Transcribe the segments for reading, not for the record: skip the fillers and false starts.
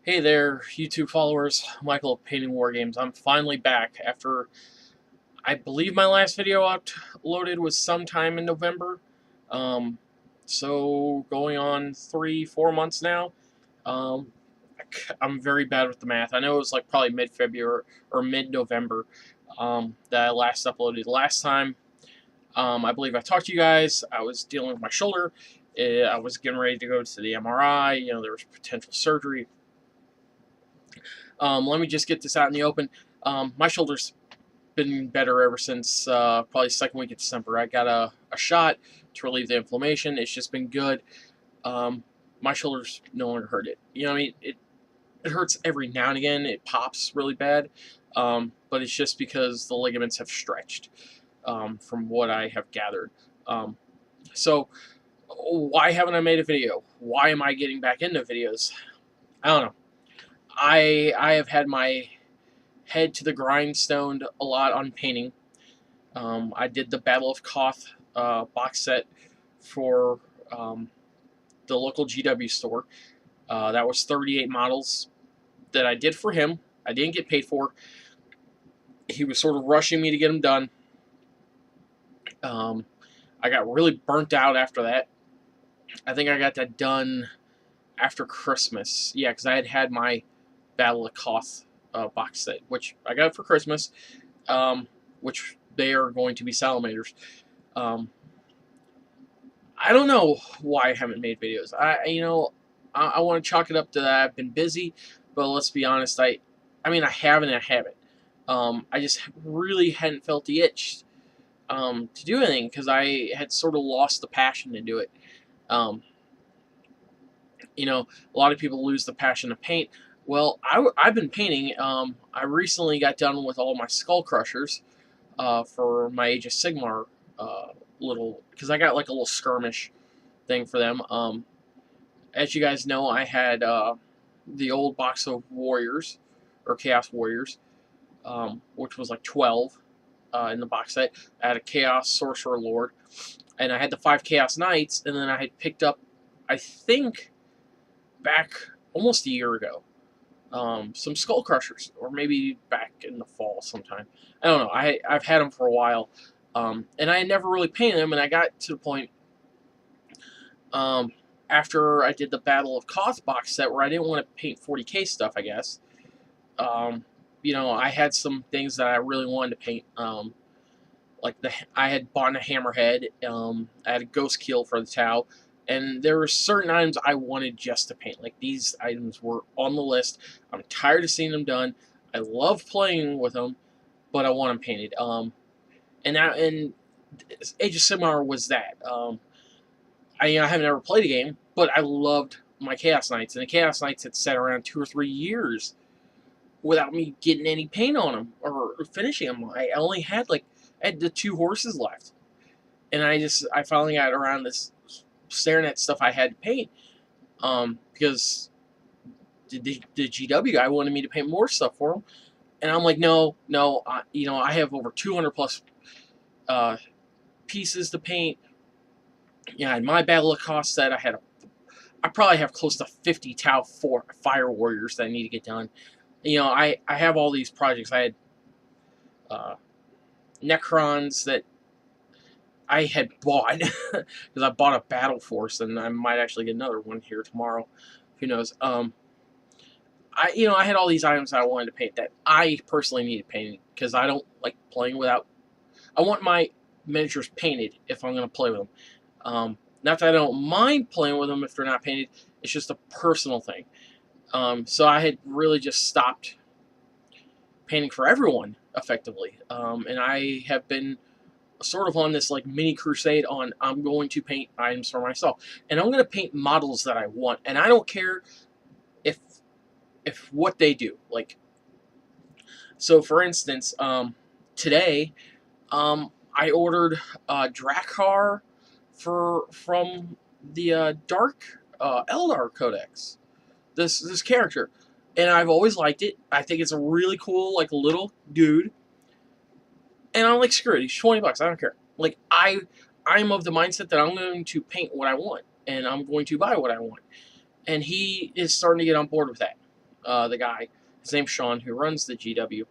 Hey there, YouTube followers. Michael of Painting War Games. I'm finally back after I believe my last video uploaded was sometime in November. Um, so going on 3-4 months now. Um, I'm very bad with the math. I know it was like probably mid-February or mid-November that I last uploaded. Last time, I believe I talked to you guys. I was dealing with my shoulder. I was getting ready to go to the MRI. There was potential surgery. Let me just get this out in the open. My shoulder's been better ever since probably second week of December. I got a shot to relieve the inflammation. It's just been good. My shoulders no longer hurt it. I mean, it hurts every now and again. It pops really bad, but it's just because the ligaments have stretched, from what I have gathered. So why haven't I made a video? Why am I getting back into videos? I don't know. I have had my head to the grindstone a lot on painting. I did the Battle of Koth box set for the local GW store. That was 38 models that I did for him. I didn't get paid for. He was sort of rushing me to get them done. I got really burnt out after that. I think I got that done after Christmas. Yeah, because I had my Battle of Koth box set, which I got for Christmas, which they are going to be Salamanders. I don't know why I haven't made videos. I want to chalk it up to that I've been busy, but let's be honest, I mean, I haven't and I haven't. I just really hadn't felt the itch to do anything because I had sort of lost the passion to do it. Um, a lot of people lose the passion to paint. Well, I've been painting. I recently got done with all my Skull Crushers for my Age of Sigmar because I got like a little skirmish thing for them. As you guys know, I had the old box of Warriors or Chaos Warriors, which was like 12 in the box set. I had a Chaos Sorcerer Lord, and I had the 5 Chaos Knights, and then I had picked up, I think, back almost a year ago, some Skull Crushers, or maybe back in the fall sometime. I don't know. I've had them for a while, and I had never really painted them, and I got to the point after I did the Battle of Koth box set where I didn't want to paint 40k stuff, I guess. I had some things that I really wanted to paint. I had bought a Hammerhead. I had a Ghost Keel for the Tau. And there were certain items I wanted just to paint. Like, these items were on the list. I'm tired of seeing them done. I love playing with them, but I want them painted. And Age of Sigmar was that. I haven't ever played a game, but I loved my Chaos Knights. And the Chaos Knights had sat around 2 or 3 years without me getting any paint on them or finishing them. I only had I had the 2 horses left. And I finally got around this staring at stuff I had to paint, because the GW guy wanted me to paint more stuff for him, and I'm like, no, I have over 200 plus pieces to paint. I had my Battle of Koth set. I probably have close to 50 Tau Fire Warriors that I need to get done. I have all these projects. I had Necrons that I had bought because I bought a Battle Force, and I might actually get another one here tomorrow. Who knows? I had all these items that I wanted to paint that I personally needed painting because I don't like playing without. I want my miniatures painted if I'm going to play with them. Not that I don't mind playing with them if they're not painted. It's just a personal thing. So I had really just stopped painting for everyone effectively, and I have been sort of on this mini crusade on I'm going to paint items for myself, and I'm going to paint models that I want, and I don't care if what they do. So for instance, today I ordered Drakkar from the Dark Eldar Codex. This character, and I've always liked it. I think it's a really cool little dude. And I'm like, screw it, he's 20 bucks, I don't care. I'm of the mindset that I'm going to paint what I want, and I'm going to buy what I want. And he is starting to get on board with that. the guy, his name's Sean, who runs the GW.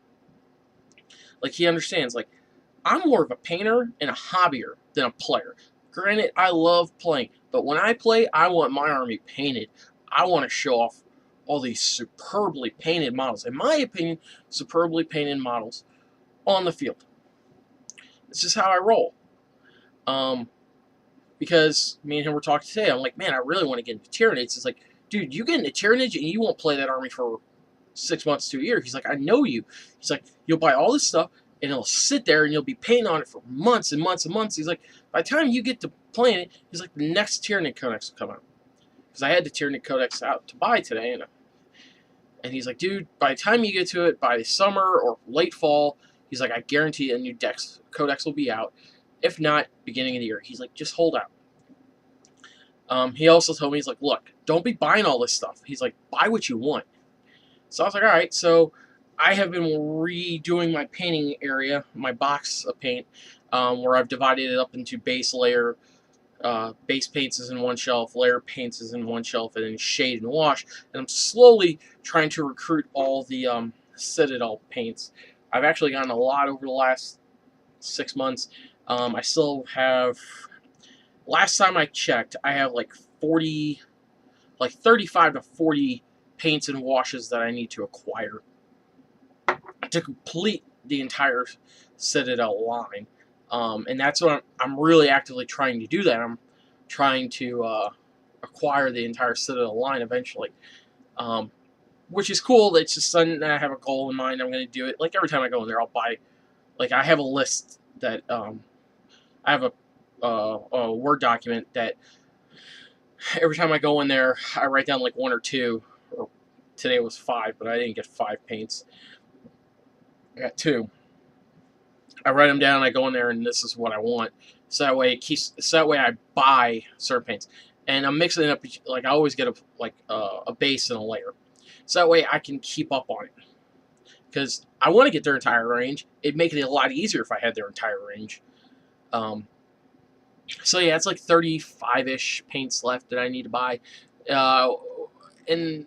Like, he understands, like, I'm more of a painter and a hobbyer than a player. Granted, I love playing, but when I play, I want my army painted. I want to show off all these superbly painted models. In my opinion, superbly painted models on the field. This is how I roll. Because me and him were talking today. I'm like, man, I really want to get into Tyranids. It's like, dude, you get into Tyranids and you won't play that army for 6 months to a year. He's like, I know you. He's like, you'll buy all this stuff and it'll sit there and you'll be painting on it for months and months and months. He's like, by the time you get to playing it, he's like, the next Tyranid Codex will come out. Because I had the Tyranid Codex out to buy today. And he's like, dude, by the time you get to it, by summer or late fall, he's like, I guarantee a new Codex will be out. If not, beginning of the year. He's like, just hold out. He also told me, he's like, look, don't be buying all this stuff. He's like, buy what you want. So I was like, all right. So I have been redoing my painting area, my box of paint, where I've divided it up into base layer, base paints is in one shelf, layer paints is in one shelf, and then shade and wash. And I'm slowly trying to recruit all the Citadel paints. I've actually gotten a lot over the last 6 months. I still have, last time I checked, I have like 35 to 40 paints and washes that I need to acquire to complete the entire Citadel line. And that's what I'm really actively trying to do that. I'm trying to acquire the entire Citadel line eventually. Which is cool. It's just something that I have a goal in mind. I'm going to do it. Like, every time I go in there, I'll buy, like, I have a list that, I have a Word document that every time I go in there, I write down like 1 or 2. Or today it was 5, but I didn't get 5 paints. I got 2. I write them down. I go in there, and this is what I want. So that way, I buy certain paints, and I'm mixing it up. Like, I always get a base and a layer, so that way I can keep up on it. Because I want to get their entire range. It'd make it a lot easier if I had their entire range. So yeah, it's like 35-ish paints left that I need to buy, and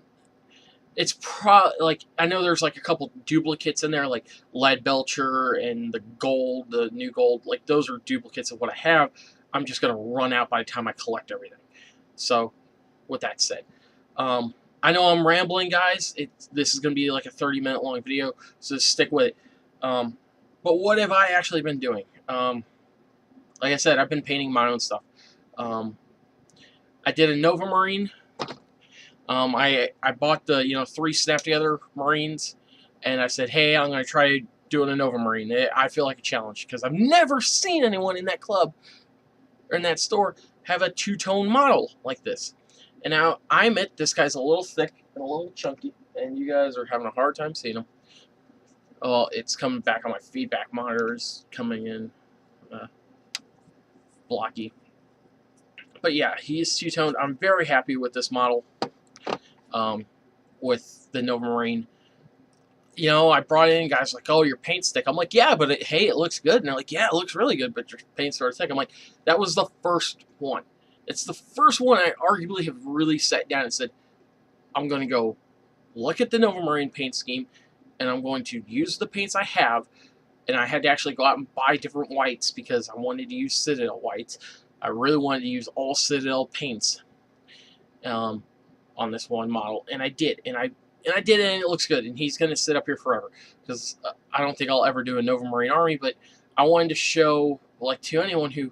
it's like, I know there's like a couple duplicates in there, like Leadbelcher and the new gold. Like, those are duplicates of what I have. I'm just gonna run out by the time I collect everything. So, with that said, I know I'm rambling, guys. This is gonna be like a 30-minute long video, so just stick with it. But what have I actually been doing? Like I said, I've been painting my own stuff. I did a Nova Marine. I bought the 3 Snap Together Marines, and I said, hey, I'm going to try doing a Nova Marine. I feel like a challenge because I've never seen anyone in that club or in that store have a 2-tone model like this. And now I admit this guy's a little thick and a little chunky, and you guys are having a hard time seeing him. Oh, it's coming back on my feedback monitors, coming in blocky. But yeah, he's 2-toned. I'm very happy with this model, with the Nova Marine. I brought in guys like, oh, your paint's thick. I'm like, yeah, but hey, it looks good. And they're like, yeah, it looks really good, but your paint's sort of thick. I'm like, that was the first one. It's the first one I arguably have really sat down and said, I'm going to go look at the Nova Marine paint scheme, and I'm going to use the paints I have. And I had to actually go out and buy different whites because I wanted to use Citadel whites. I really wanted to use all Citadel paints on this one model, and I did. And I did it, and it looks good. And he's going to sit up here forever because I don't think I'll ever do a Nova Marine army. But I wanted to show, like, to anyone who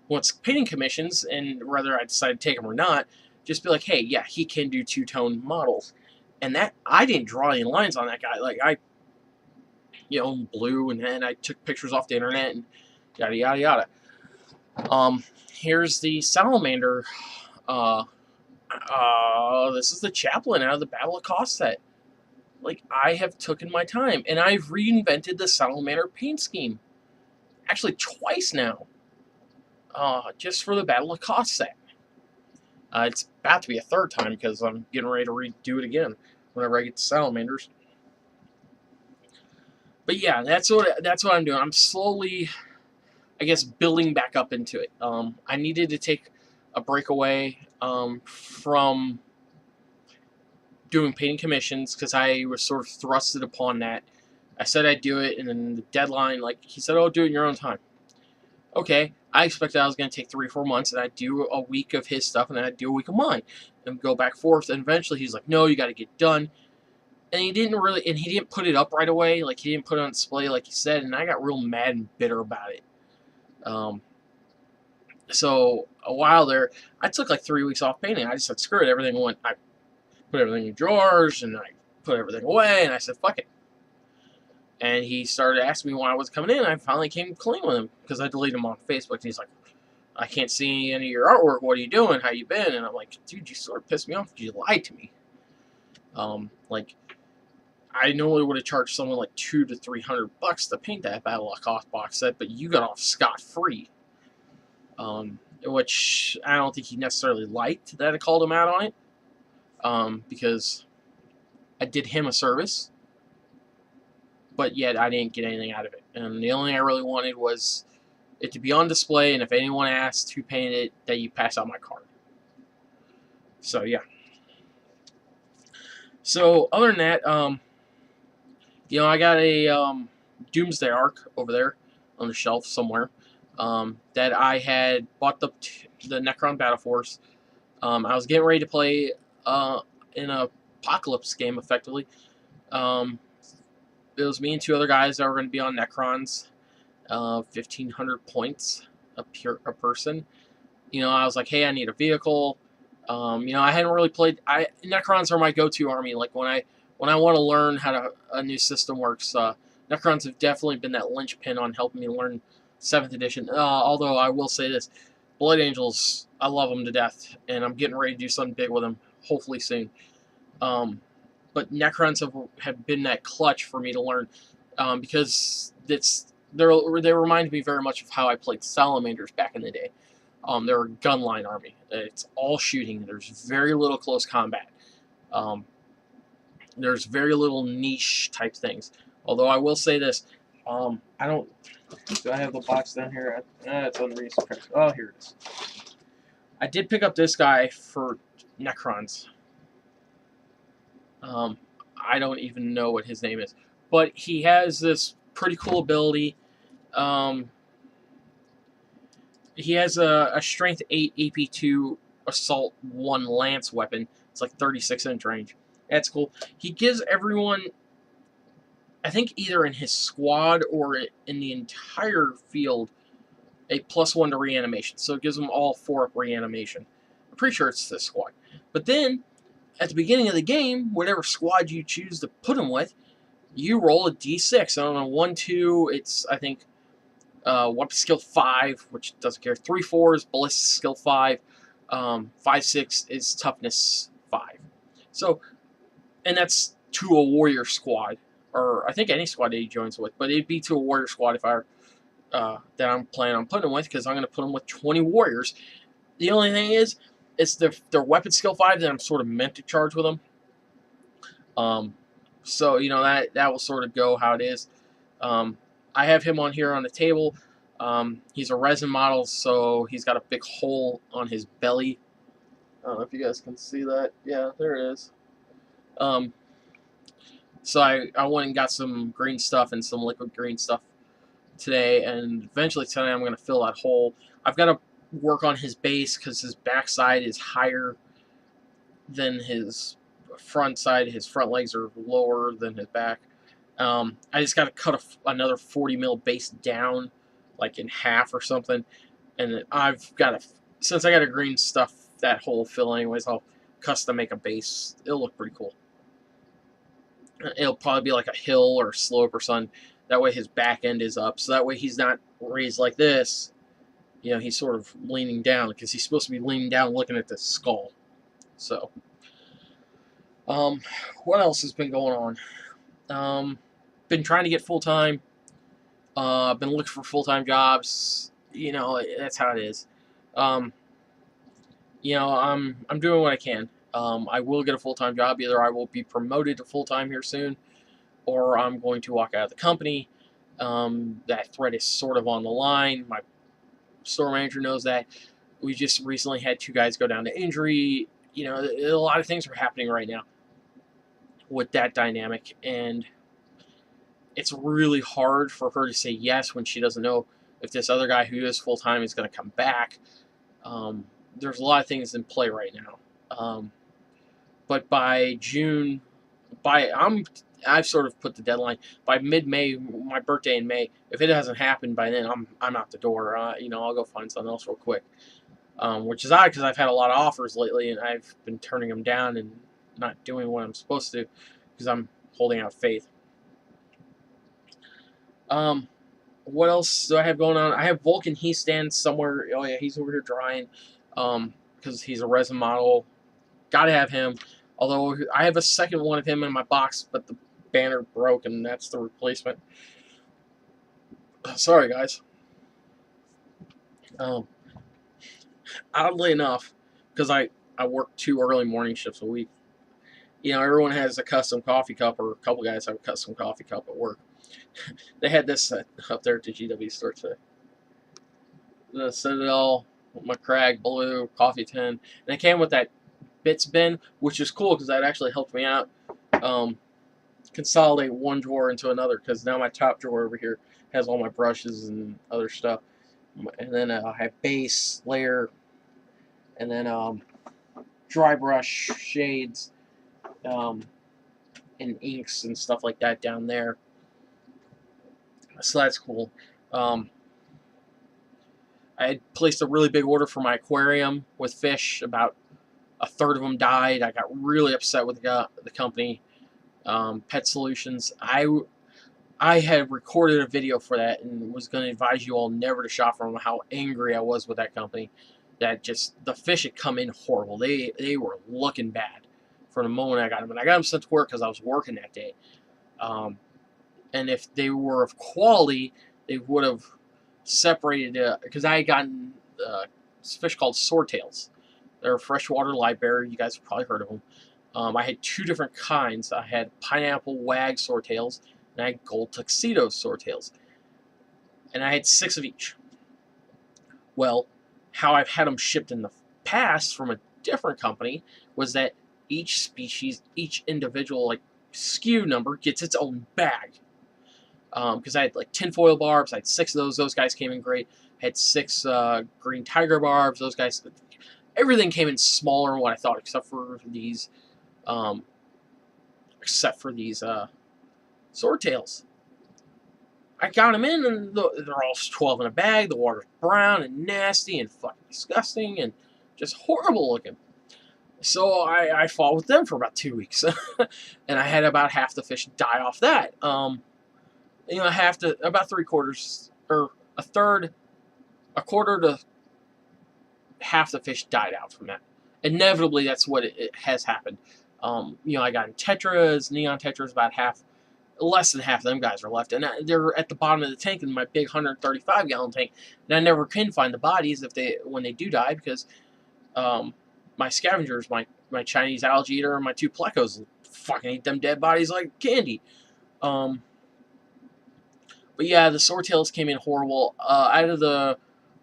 wants painting commissions, and whether I decide to take them or not, just be like, hey, yeah, he can do 2-tone models. And that, I didn't draw any lines on that guy. Like, I blue, and then I took pictures off the internet, and yada, yada, yada. Here's the Salamander. This is the Chaplain out of the Battle of Koth set. Like, I have taken my time, and I've reinvented the Salamander paint scheme. Actually, twice now. Just for the Battle of Koth set. It's about to be a 3rd time, because I'm getting ready to redo it again whenever I get the Salamanders. But yeah, that's what I'm doing. I'm slowly, I guess, building back up into it. I needed to take a breakaway from doing painting commissions because I was sort of thrusted upon that. I said I'd do it, and then the deadline, like, he said, oh, do it in your own time. Okay, I expected I was going to take 3 or 4 months, and I'd do a week of his stuff, and then I'd do a week of mine, and go back and forth, and eventually he's like, no, you got to get done. And he didn't put it up right away, like, he didn't put it on display like he said, and I got real mad and bitter about it. So, a while there, I took like 3 weeks off painting. I just said, screw it, I put everything in drawers, and I put everything away, and I said, fuck it. And he started asking me why I was coming in. I finally came clean with him because I deleted him on Facebook. And he's like, I can't see any of your artwork. What are you doing? How you been? And I'm like, dude, you sort of pissed me off because you lied to me. Like, I normally would have charged someone like $200 to $300 to paint that Battle of Koth box set, but you got off scot-free. Which I don't think he necessarily liked that I called him out on it. Because I did him a service, but yet I didn't get anything out of it. And the only thing I really wanted was it to be on display, and if anyone asked who painted it, that you pass out my card. So, yeah. So, other than that, I got a Doomsday Arc over there on the shelf somewhere that I had bought the Necron Battle Force. I was getting ready to play in a Apocalypse game, effectively. It was me and 2 other guys that were going to be on Necrons, 1,500 points a person. I was like, hey, I need a vehicle. I hadn't really played. Necrons are my go-to army. Like when I want to learn how a new system works, Necrons have definitely been that linchpin on helping me learn 7th edition. Although I will say this, Blood Angels, I love them to death, and I'm getting ready to do something big with them, hopefully soon. But Necrons have been that clutch for me to learn because they remind me very much of how I played Salamanders back in the day. They're a gunline army. It's all shooting. There's very little close combat. There's very little niche type things. Although I will say this, do I have the box down here? It's on the research. Oh, here it is. I did pick up this guy for Necrons. I don't even know what his name is, but he has this pretty cool ability. He has a Strength 8 AP2 Assault 1 Lance weapon. It's like 36-inch range. That's cool. He gives everyone, I think either in his squad or in the entire field, a +1 to reanimation. So it gives them all 4 up reanimation. I'm pretty sure it's this squad. But then, at the beginning of the game, whatever squad you choose to put him with, you roll a d6. On a 1-2, it's, I think, weapon skill 5, which doesn't care. 3-4 is ballistic skill 5. 5-6 is toughness 5. So, and that's to a warrior squad, or I think any squad that he joins with. But it'd be to a warrior squad if that I'm planning on putting him with, because I'm going to put him with 20 warriors. The only thing is, it's their weapon skill 5 that I'm sort of meant to charge with them. So that will sort of go how it is. I have him on here on the table. He's a resin model, so he's got a big hole on his belly. I don't know if you guys can see that. Yeah, there it is. So I went and got some green stuff and some liquid green stuff today, and eventually tonight I'm going to fill that hole. I've got to work on his base because his backside is higher than his front side. His front legs are lower than his back. I just got to cut another 40 mil base down, like in half or something. And since I got a green stuff, that hole fill anyways, I'll custom make a base. It'll look pretty cool. It'll probably be like a hill or slope or something. That way his back end is up. So that way he's not raised like this. He's sort of leaning down because he's supposed to be leaning down looking at the skull. So, what else has been going on? Been trying to get full-time. Been looking for full-time jobs. That's how it is. I'm doing what I can. I will get a full-time job. Either I will be promoted to full-time here soon, or I'm going to walk out of the company. That threat is sort of on the line. My store manager knows that. We just recently had 2 guys go down to injury. A lot of things are happening right now. with that dynamic, and it's really hard for her to say yes when she doesn't know if this other guy who is full time is going to come back. There's a lot of things in play right now, but by June, I've sort of put the deadline by mid-May, my birthday in May. If it hasn't happened by then, I'm out the door. I'll go find something else real quick. Which is odd because I've had a lot of offers lately and I've been turning them down and not doing what I'm supposed to because I'm holding out faith. What else do I have going on? I have Vulcan. He stands somewhere. Oh yeah, he's over here drying. Because he's a resin model. Gotta have him. Although I have a second one of him in my box, but the banner broke and that's the replacement. Sorry guys. Oddly enough, because I work 2 early morning shifts a week. Everyone has a custom coffee cup, or a couple guys have a custom coffee cup at work. They had this up there at the GW store today. The Citadel, McCrag Blue coffee tin, and it came with that bits bin, which is cool because that actually helped me out consolidate one drawer into another, because now my top drawer over here has all my brushes and other stuff, and then I have base layer, and then dry brush shades, and inks and stuff like that down there. So that's cool. I had placed a really big order for my aquarium with fish. About a third of them died. I got really upset with the company, Pet Solutions. I had recorded a video for that and was going to advise you all never to shop from them, how angry I was with that company. That just, the fish had come in horrible. They were looking bad from the moment I got them. And I got them sent to work because I was working that day. And if they were of quality, they would have separated, because I had gotten this fish called swordtails. They're a freshwater live bearer. You guys have probably heard of them. I had 2 different kinds. I had pineapple wag swordtails, and I had gold tuxedo swordtails. And I had 6 of each. Well, how I've had them shipped in the past from a different company was that each species, each individual SKU number gets its own bag. Because I had tinfoil barbs, I had 6 of those. Those guys came in great. I had 6 green tiger barbs. Those guys, everything came in smaller than what I thought, except for these swordtails. I got them in, and they're all 12 in a bag. The water's brown and nasty and fucking disgusting and just horrible looking. So I fought with them for about 2 weeks, and I had about half the fish die off that. About 3/4 or a quarter to half the fish died out from that. Inevitably, that's what it has happened. I got in tetras, neon tetras, about half, less than half of them guys are left, and they're at the bottom of the tank in my big 135-gallon tank, and I never can find the bodies when they do die, because my scavengers, my Chinese algae eater, and my 2 plecos fucking eat them dead bodies like candy. But yeah, the swordtails came in horrible. Out of the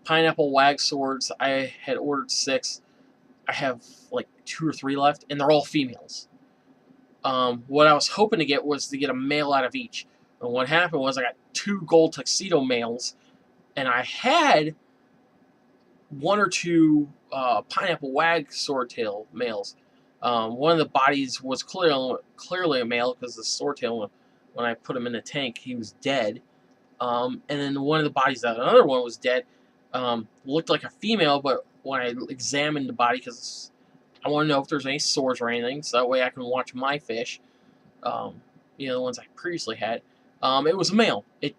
pineapple wag swords, I had ordered 6. I have 2 or 3 left, and they're all females. What I was hoping to get was to get a male out of each. And what happened was I got 2 gold tuxedo males, and I had 1 or 2 pineapple wag swordtail males. One of the bodies was clearly a male, because the swordtail, when I put him in the tank, he was dead. And then one of the bodies, another one was dead, looked like a female, but when I examined the body, because I want to know if there's any sores or anything, so that way I can watch my fish, the ones I previously had, it was a male. It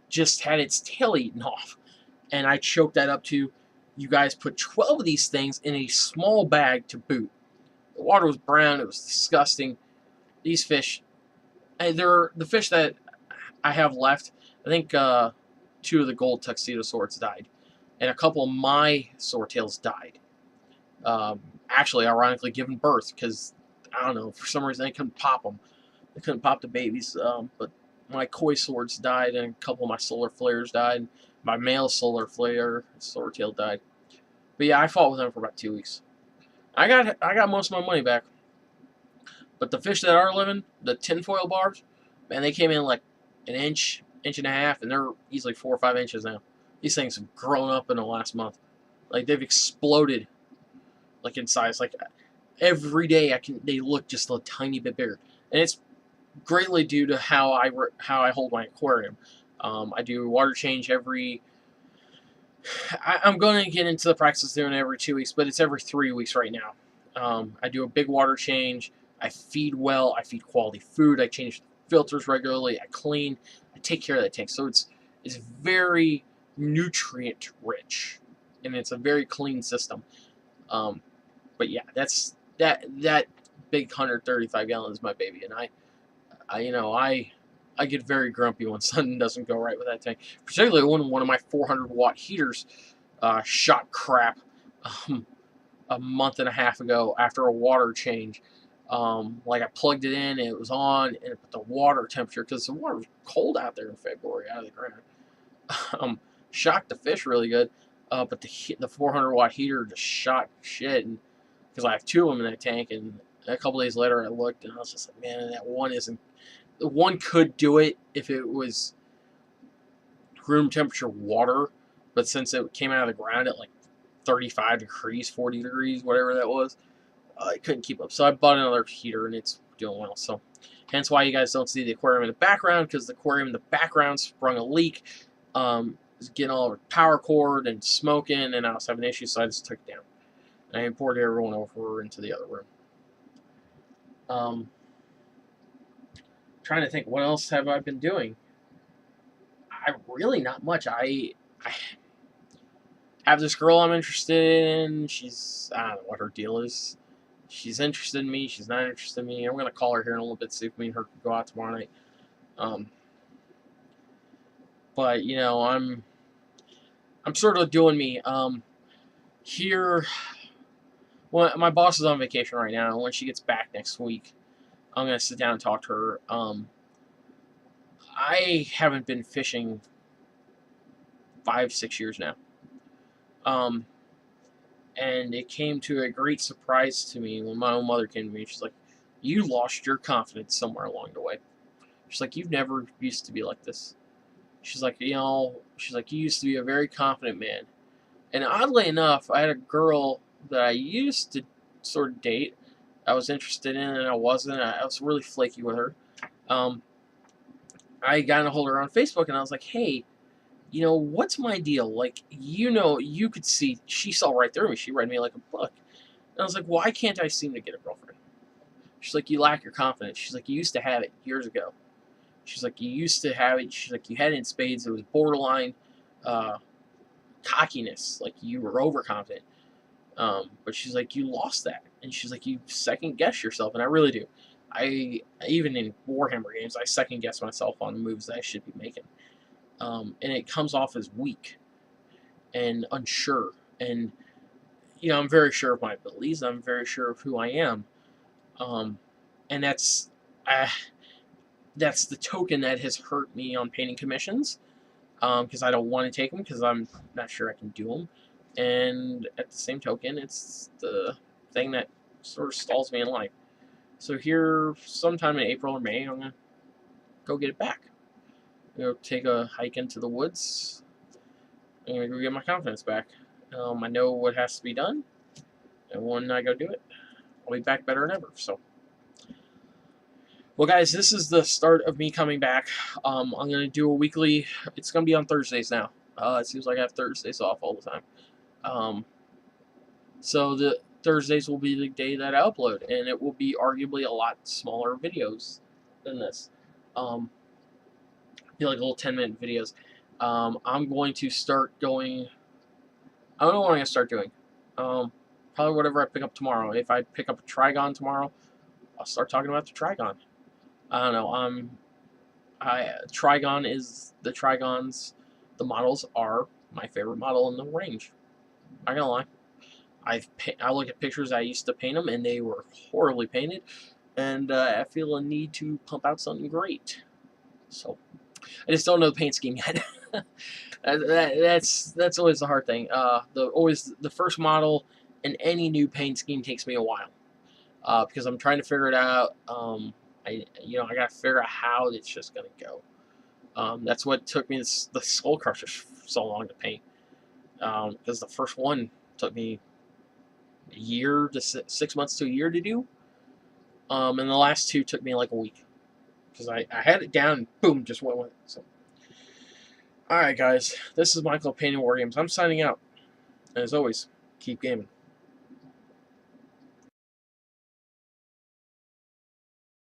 just had its tail eaten off, and I choked that up to, you guys put 12 of these things in a small bag to boot. The water was brown, it was disgusting. These fish, they're the fish that I have left. I think 2 of the gold tuxedo swords died, and a couple of my swordtails died. Actually, ironically, giving birth, because I don't know, for some reason they couldn't pop them. They couldn't pop the babies. But my koi swords died, and a couple of my solar flares died. My male solar flare swordtail died. But yeah, I fought with them for about 2 weeks. I got most of my money back. But the fish that are living, the tinfoil barbs, man, they came in like an inch, inch and a half, and they're easily 4 or 5 inches now. These things have grown up in the last month. Like they've exploded, like in size. Like every day, they look just a tiny bit bigger, and it's greatly due to how I hold my aquarium. I do water change every. I'm going to get into the practice of doing it every 2 weeks, but it's every 3 weeks right now. I do a big water change. I feed well. I feed quality food. I change filters regularly. I clean. I take care of that tank. So it's very nutrient rich, and it's a very clean system. But yeah, that big 135 gallons is my baby, and I get very grumpy when something doesn't go right with that tank, particularly when one of my 400-watt heaters shot crap a month and a half ago after a water change. Like I plugged it in, and it was on, and the water temperature, because the water was cold out there in February out of the ground, shocked the fish really good. But the 400-watt heater just shot shit, and because I have 2 of them in that tank, and a couple days later I looked, and I was just like, man, that one isn't. The one could do it if it was room temperature water, but since it came out of the ground at like 35 degrees, 40 degrees, whatever that was, I couldn't keep up. So I bought another heater, and it's doing well. So hence why you guys don't see the aquarium in the background, because the aquarium in the background sprung a leak. It's getting all over power cord and smoking, and I was having issues, so I just took it down. And I imported everyone over into the other room. Trying to think, what else have I been doing? I really not much. I have this girl I'm interested in. I don't know what her deal is. She's interested in me. She's not interested in me. I'm gonna call her here in a little bit, see if me and her can go out tomorrow night. But I'm sort of doing me. Here, well, my boss is on vacation right now, and when she gets back next week, I'm gonna sit down and talk to her. I haven't been fishing 5-6 years now. And it came to a great surprise to me when my own mother came to me. She's like, "You lost your confidence somewhere along the way." She's like, "You've never used to be like this." She's like, "You used to be a very confident man." And oddly enough, I had a girl that I used to sort of date. I was interested in, and I wasn't. I was really flaky with her. I got a hold of her on Facebook, and I was like, "Hey, what's my deal? Like, you could see, she saw right through me. She read me like a book." And I was like, "Why can't I seem to get a girlfriend?" She's like, "You lack your confidence." She's like, "You used to have it years ago." She's like, "You used to have it." She's like, "You had it in spades. It was borderline cockiness. Like, you were overconfident." But she's like, "You lost that." And she's like, "You second guess yourself." And I really do. Even in Warhammer games, I second guess myself on the moves that I should be making. And it comes off as weak and unsure. And, I'm very sure of my abilities. I'm very sure of who I am. And that's the token that has hurt me on painting commissions, because I don't want to take them because I'm not sure I can do them. And at the same token, it's the thing that sort of stalls me in life. So here, sometime in April or May, I'm going to go get it back. Take a hike into the woods. I'm going to go get my confidence back. I know what has to be done, and when I go do it, I'll be back better than ever. So, well, guys, this is the start of me coming back. I'm going to do a weekly. It's going to be on Thursdays now. It seems like I have Thursdays off all the time. So the Thursdays will be the day that I upload, and it will be arguably a lot smaller videos than this. Be like little 10-minute videos. I'm going to start going. I don't know what I'm going to start doing. Probably whatever I pick up tomorrow. If I pick up a Trigon tomorrow, I'll start talking about the Trigon. I don't know. Trigon is the Trigons. The models are my favorite model in the range. I'm not gonna lie. I look at pictures I used to paint them, and they were horribly painted, and I feel a need to pump out something great. So I just don't know the paint scheme yet. That's always the hard thing. The first model in any new paint scheme takes me a while. because I'm trying to figure it out. I got to figure out how it's just gonna go. That's what took me the Skull Crusher so long to paint. Because the first one took me a year to 6 months to a year to do. And the last two took me like a week because I had it down and boom, just went with it. So, all right, guys, this is Michael painting War Games. I'm signing out. And as always, keep gaming.